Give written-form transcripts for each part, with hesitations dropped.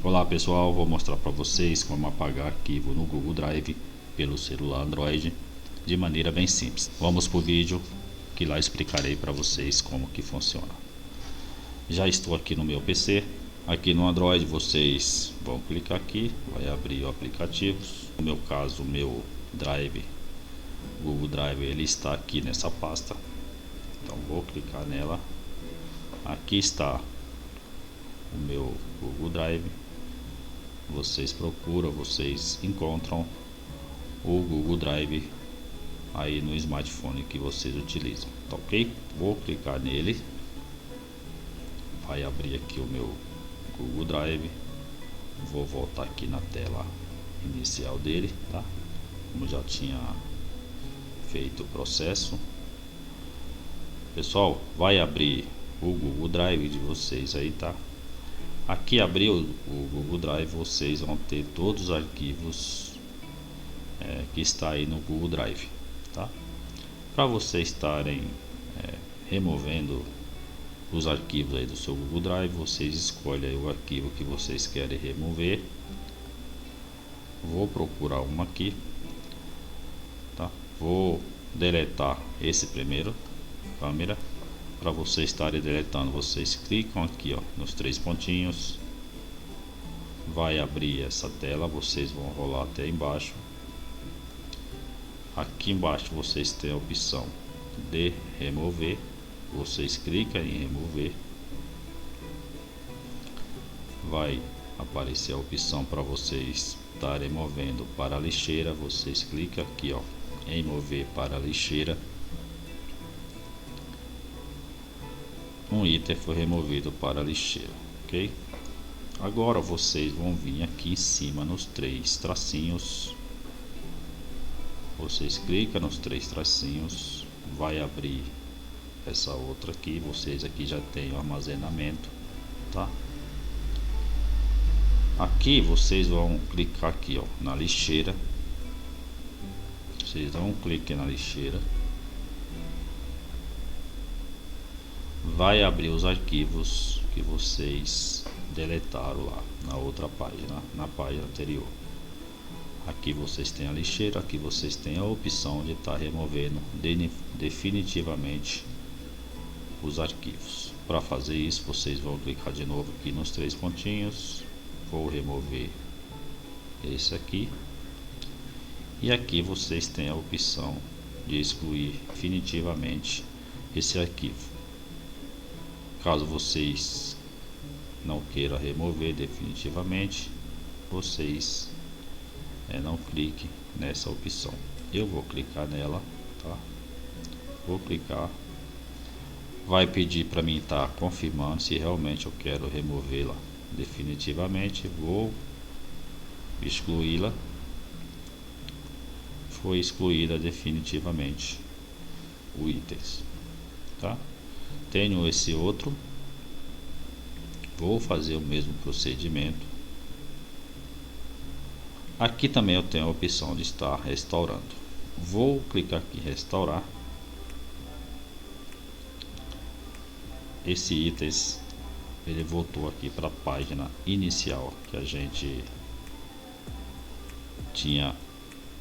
Olá pessoal, vou mostrar para vocês como apagar arquivo no Google Drive pelo celular Android de maneira bem simples. Vamos para o vídeo que lá explicarei para vocês como que funciona. Já estou aqui no meu PC. Aqui no Android vocês vão clicar aqui, vai abrir o aplicativo. No meu caso, o meu Drive, Google Drive, ele está aqui nessa pasta. Então vou clicar nela. Aqui está o meu Google Drive. Vocês procuram, vocês encontram o Google Drive aí no smartphone que vocês utilizam, tá ok? Vou clicar nele, vai abrir aqui o meu Google Drive. Vou voltar aqui na tela inicial dele, tá? Como já tinha feito o processo. Pessoal, vai abrir o Google Drive de vocês aí, tá? Aqui abriu o Google Drive, vocês vão ter todos os arquivos que está aí no Google Drive, tá? Para vocês estarem removendo os arquivos aí do seu Google Drive, vocês escolhem aí o arquivo que vocês querem remover. Vou procurar uma aqui, tá? Vou deletar esse primeiro, câmera. Para vocês estarem deletando, vocês clicam aqui, ó, nos três pontinhos, vai abrir essa tela, vocês vão rolar até embaixo. Aqui embaixo vocês têm a opção de remover, vocês clicam em remover, vai aparecer a opção para vocês estarem movendo para a lixeira, vocês clicam aqui, ó, em mover para a lixeira. Um item foi removido para a lixeira, ok? Agora vocês vão vir aqui em cima nos três tracinhos, vocês clicam nos três tracinhos, vai abrir essa outra aqui, vocês aqui já tem o armazenamento, tá? Aqui vocês vão clicar aqui, ó, na lixeira, vocês dão um clique na lixeira, vai abrir os arquivos que vocês deletaram lá na outra página, na página anterior. Aqui vocês têm a lixeira, aqui vocês têm a opção de estar removendo definitivamente os arquivos. Para fazer isso, vocês vão clicar de novo aqui nos três pontinhos, vou remover esse aqui, e aqui vocês têm a opção de excluir definitivamente esse arquivo. Caso vocês não queiram remover definitivamente, vocês não cliquem nessa opção. Eu vou clicar nela, tá? Vou clicar, vai pedir para mim estar confirmando se realmente eu quero removê-la definitivamente. Vou excluí-la. Foi excluída definitivamente o itens, tá? Tenho esse outro, vou fazer o mesmo procedimento. Aqui também eu tenho a opção de estar restaurando. Vou clicar aqui em restaurar. Esse itens ele voltou aqui para a página inicial que a gente tinha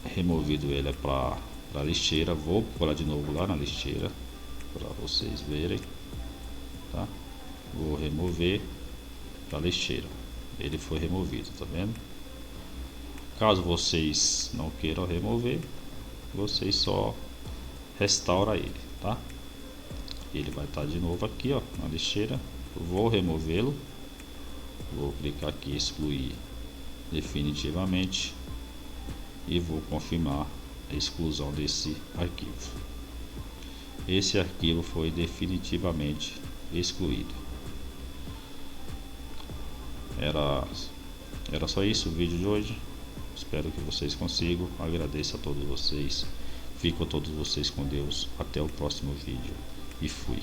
removido ele para a lixeira. Vou pular de novo lá na lixeira para vocês verem, tá? Vou remover para a lixeira, ele foi removido, tá vendo? Caso vocês não queiram remover, vocês só restaura ele, tá? Ele vai estar de novo aqui, ó, na lixeira. Vou removê-lo, vou clicar aqui excluir definitivamente e vou confirmar a exclusão desse arquivo. Esse arquivo foi definitivamente excluído. Era só isso o vídeo de hoje. Espero que vocês consigam. Agradeço a todos vocês. Fico a todos vocês com Deus. Até o próximo vídeo. E fui.